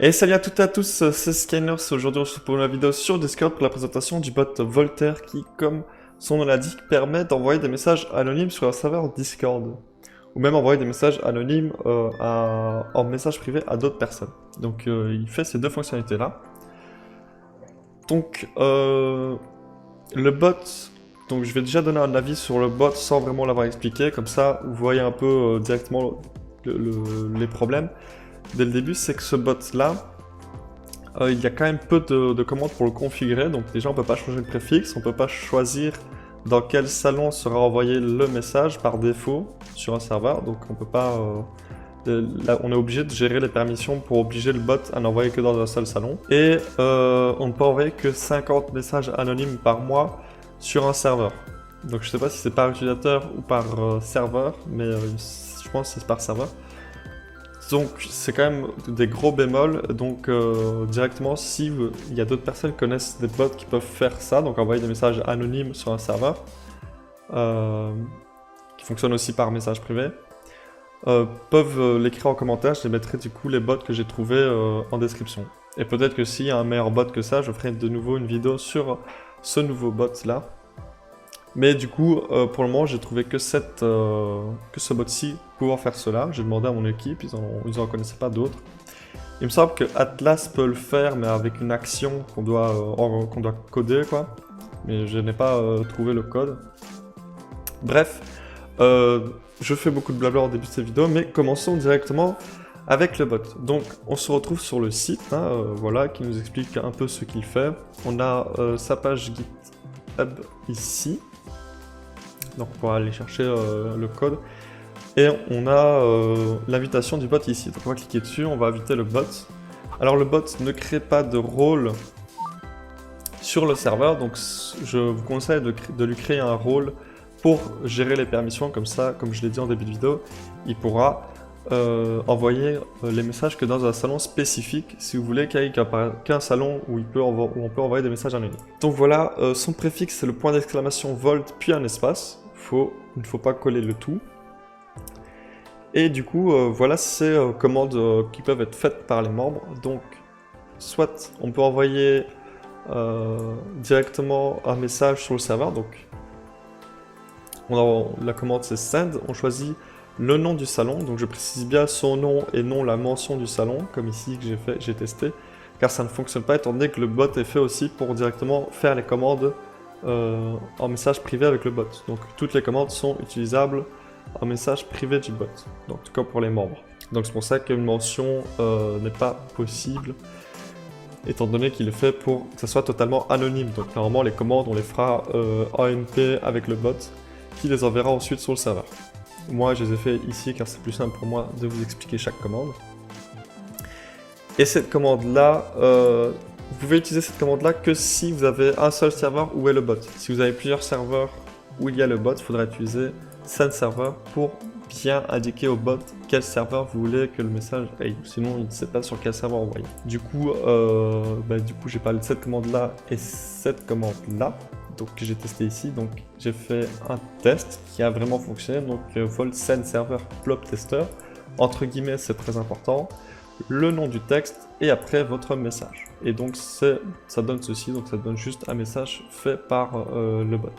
Et salut à toutes et à tous, c'est Skyners. Aujourd'hui on se retrouve pour une vidéo sur Discord pour la présentation du bot Voltaire qui, comme son nom l'indique, permet d'envoyer des messages anonymes sur un serveur Discord. Ou même envoyer des messages anonymes en message privé à d'autres personnes. Donc il fait ces deux fonctionnalités là. Donc le bot, donc je vais déjà donner un avis sur le bot sans vraiment l'avoir expliqué, comme ça vous voyez un peu directement les problèmes. Dès le début, c'est que ce bot là, il y a quand même peu de commandes pour le configurer, donc déjà on peut pas changer le préfixe, on peut pas choisir dans quel salon sera envoyé le message par défaut sur un serveur, donc on peut pas... là, on est obligé de gérer les permissions pour obliger le bot à n'envoyer que dans un seul salon. Et on ne peut envoyer que 50 messages anonymes par mois sur un serveur. Donc je sais pas si c'est par utilisateur ou par serveur, mais je pense que c'est par serveur. Donc c'est quand même des gros bémols, donc directement si il y a d'autres personnes qui connaissent des bots qui peuvent faire ça, donc envoyer des messages anonymes sur un serveur, qui fonctionne aussi par message privé, peuvent l'écrire en commentaire, je les mettrai du coup les bots que j'ai trouvés en description. Et peut-être que s'il y a un meilleur bot que ça, je ferai de nouveau une vidéo sur ce nouveau bot là. Mais du coup, pour le moment, j'ai trouvé que ce bot-ci pouvant faire cela. J'ai demandé à mon équipe, ils en connaissaient pas d'autres. Il me semble que Atlas peut le faire, mais avec une action qu'on doit coder, quoi. Mais je n'ai pas trouvé le code. Bref, je fais beaucoup de blabla au début de cette vidéo, mais commençons directement avec le bot. Donc, on se retrouve sur le site, hein, voilà, qui nous explique un peu ce qu'il fait. On a sa page GitHub ici. Donc on pourra aller chercher le code. Et on a l'invitation du bot ici. Donc on va cliquer dessus, on va inviter le bot. Alors le bot ne crée pas de rôle sur le serveur, donc je vous conseille de lui créer un rôle pour gérer les permissions, comme ça, comme je l'ai dit en début de vidéo, il pourra envoyer les messages que dans un salon spécifique, si vous voulez qu'il n'y ait qu'un salon où on peut envoyer des messages anonymes. Donc voilà, son préfixe c'est le point d'exclamation Volt puis un espace. Il ne faut pas coller le tout. Et du coup, voilà ces commandes qui peuvent être faites par les membres. Donc, soit on peut envoyer directement un message sur le serveur. Donc, la commande c'est send. On choisit le nom du salon. Donc, je précise bien son nom et non la mention du salon, comme ici que j'ai testé. Car ça ne fonctionne pas étant donné que le bot est fait aussi pour directement faire les commandes en message privé avec le bot. Donc toutes les commandes sont utilisables en message privé du bot, donc en tout cas pour les membres. Donc c'est pour ça qu'une mention n'est pas possible, étant donné qu'il est fait pour que ça soit totalement anonyme. Donc normalement les commandes on les fera AMP avec le bot, qui les enverra ensuite sur le serveur. Moi je les ai fait ici car c'est plus simple pour moi de vous expliquer chaque commande. Et cette commande là, vous pouvez utiliser cette commande-là que si vous avez un seul serveur où est le bot. Si vous avez plusieurs serveurs où il y a le bot, il faudra utiliser send server pour bien indiquer au bot quel serveur vous voulez que le message aille. Sinon, il ne sait pas sur quel serveur envoyer. Du coup, j'ai parlé de cette commande-là et cette commande-là. Donc, que j'ai testé ici. Donc, j'ai fait un test qui a vraiment fonctionné. Donc, volt send server plop tester. Entre guillemets, c'est très important. Le nom du texte et après votre message. Et donc ça donne ceci, donc ça donne juste un message fait par le bot.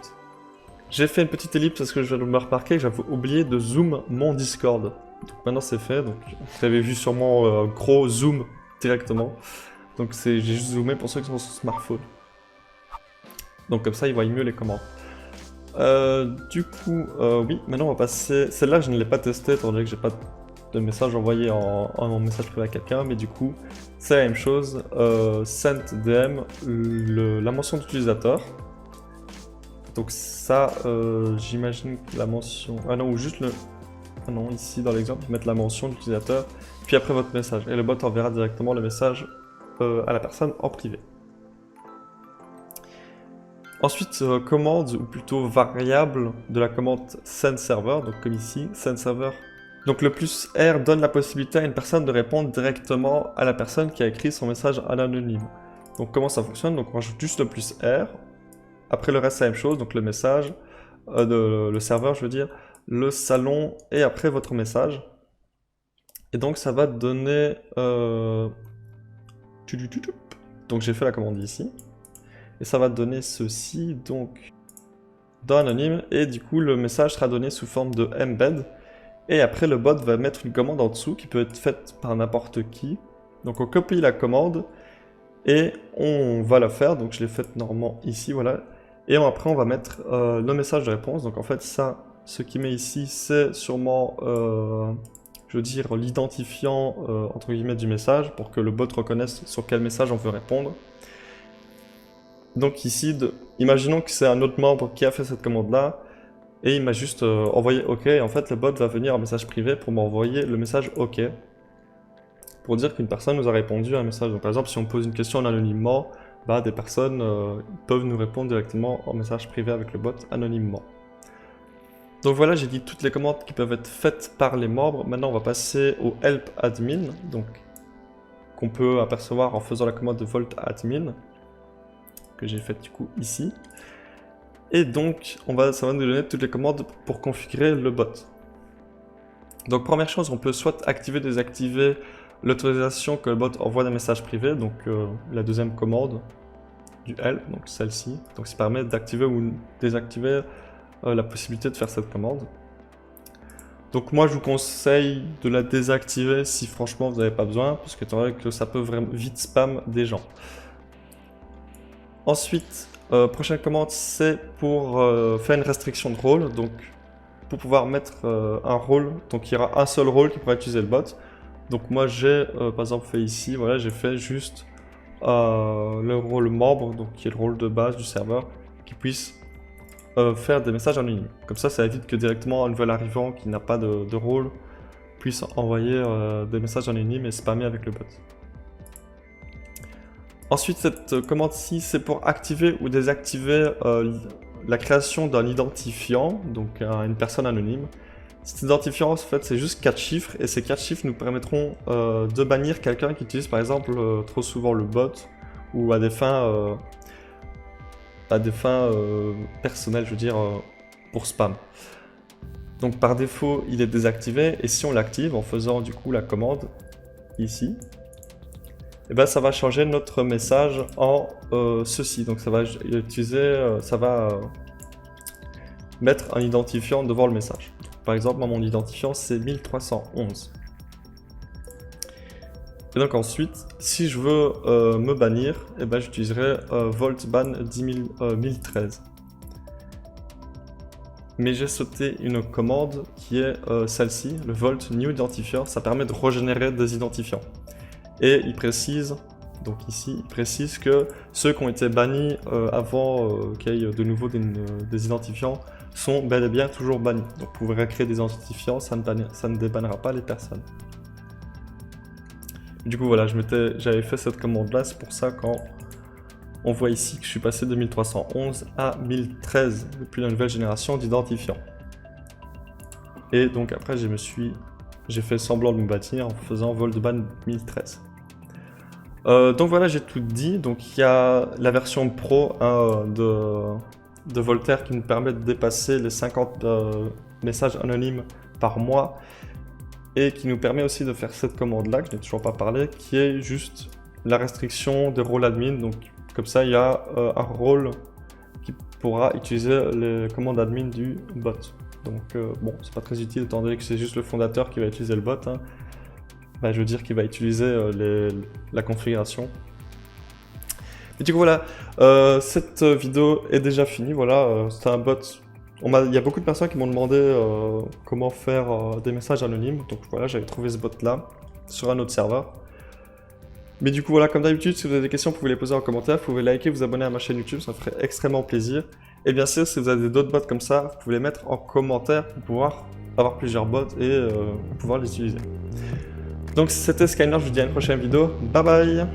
J'ai fait une petite ellipse parce que je viens de me remarquer que j'avais oublié de zoom mon Discord. Donc maintenant c'est fait, donc vous avez vu sûrement un gros zoom directement. Donc j'ai juste zoomé pour ceux qui sont sur smartphone. Donc comme ça ils voient mieux les commandes. Du coup, oui, maintenant on va passer... Celle-là je ne l'ai pas testée étant donné que j'ai pas de message envoyé en message privé à quelqu'un, mais du coup c'est la même chose. Send DM, la mention d'utilisateur. Donc ça, j'imagine que la mention... Ah non, ou juste le... Ah non, ici dans l'exemple, mettre la mention d'utilisateur, puis après votre message. Et le bot enverra directement le message à la personne en privé. Ensuite, commande, ou plutôt variable de la commande send server, donc comme ici, send server. Donc le plus R donne la possibilité à une personne de répondre directement à la personne qui a écrit son message en anonyme. Donc comment ça fonctionne? Donc on rajoute juste le plus R. Après le reste c'est la même chose, donc le message, le serveur je veux dire, le salon et après votre message. Et donc ça va donner Donc j'ai fait la commande ici. Et ça va donner ceci, donc dans anonyme. Et du coup, le message sera donné sous forme de embed. Et après, le bot va mettre une commande en dessous qui peut être faite par n'importe qui. Donc on copie la commande et on va la faire. Donc je l'ai faite normalement ici, voilà. Et après, on va mettre le message de réponse. Donc en fait, ça, ce qui met ici, c'est sûrement, je veux dire, l'identifiant, entre guillemets, du message pour que le bot reconnaisse sur quel message on veut répondre. Donc ici, imaginons que c'est un autre membre qui a fait cette commande-là, et il m'a juste envoyé OK, et en fait le bot va venir en message privé pour m'envoyer le message OK, pour dire qu'une personne nous a répondu à un message. Donc par exemple, si on pose une question anonymement, bah, des personnes peuvent nous répondre directement en message privé avec le bot anonymement. Donc voilà, j'ai dit toutes les commandes qui peuvent être faites par les membres. Maintenant, on va passer au help admin, donc qu'on peut apercevoir en faisant la commande de volt admin, que j'ai faite du coup ici. Et donc, ça va nous donner toutes les commandes pour configurer le bot. Donc première chose, on peut soit activer, désactiver l'autorisation que le bot envoie des messages privés, donc la deuxième commande du help, donc celle-ci. Donc ça permet d'activer ou désactiver la possibilité de faire cette commande. Donc moi je vous conseille de la désactiver si franchement vous n'avez pas besoin, parce que ça peut vraiment vite spam des gens. Ensuite, prochaine commande, c'est pour faire une restriction de rôle, donc pour pouvoir mettre un rôle, donc il y aura un seul rôle qui pourra utiliser le bot. Donc moi j'ai par exemple fait ici, voilà, j'ai fait juste le rôle membre, donc qui est le rôle de base du serveur, qui puisse faire des messages anonymes. Comme ça évite que directement un nouvel arrivant qui n'a pas de rôle puisse envoyer des messages anonymes et spammer avec le bot. Ensuite, cette commande-ci, c'est pour activer ou désactiver la création d'un identifiant, donc une personne anonyme. Cet identifiant, en fait, c'est juste 4 chiffres, et ces 4 chiffres nous permettront de bannir quelqu'un qui utilise, par exemple, trop souvent le bot, ou à des fins personnelles, je veux dire, pour spam. Donc par défaut, il est désactivé, et si on l'active en faisant du coup la commande ici, et ben ça va changer notre message en ceci. Donc ça va utiliser, ça va mettre un identifiant devant le message. Par exemple, moi, mon identifiant c'est 1311. Et donc ensuite, si je veux me bannir, et ben j'utiliserai voltban 1013. Mais j'ai sauté une commande qui est celle-ci, le volt new identifier. Ça permet de régénérer des identifiants. Et il précise, donc ici, il précise que ceux qui ont été bannis avant qu'il y ait de nouveau des identifiants sont bel et bien toujours bannis. Donc vous pouvez créer des identifiants, ça ne débannera pas les personnes. Du coup voilà, j'avais fait cette commande là, c'est pour ça quand on voit ici que je suis passé de 1311 à 1013 depuis la nouvelle génération d'identifiants. Et donc après j'ai fait semblant de me bâtir en faisant voltban 1013. Donc voilà, j'ai tout dit. Donc il y a la version pro de Voltaire qui nous permet de dépasser les 50 messages anonymes par mois et qui nous permet aussi de faire cette commande là que je n'ai toujours pas parlé, qui est juste la restriction des rôles admin. Donc comme ça il y a un rôle qui pourra utiliser les commandes admin du bot. Donc bon, c'est pas très utile étant donné que c'est juste le fondateur qui va utiliser le bot, hein. Bah, je veux dire qu'il va utiliser la configuration. Et du coup voilà, cette vidéo est déjà finie. Voilà, c'est un bot. Il y a beaucoup de personnes qui m'ont demandé comment faire des messages anonymes. Donc voilà, j'avais trouvé ce bot là sur un autre serveur. Mais du coup voilà, comme d'habitude, si vous avez des questions, vous pouvez les poser en commentaire. Vous pouvez liker, vous abonner à ma chaîne YouTube, ça me ferait extrêmement plaisir. Et bien sûr, si vous avez d'autres bots comme ça, vous pouvez les mettre en commentaire pour pouvoir avoir plusieurs bots et pouvoir les utiliser. Donc c'était Skyner, je vous dis à une prochaine vidéo. Bye bye!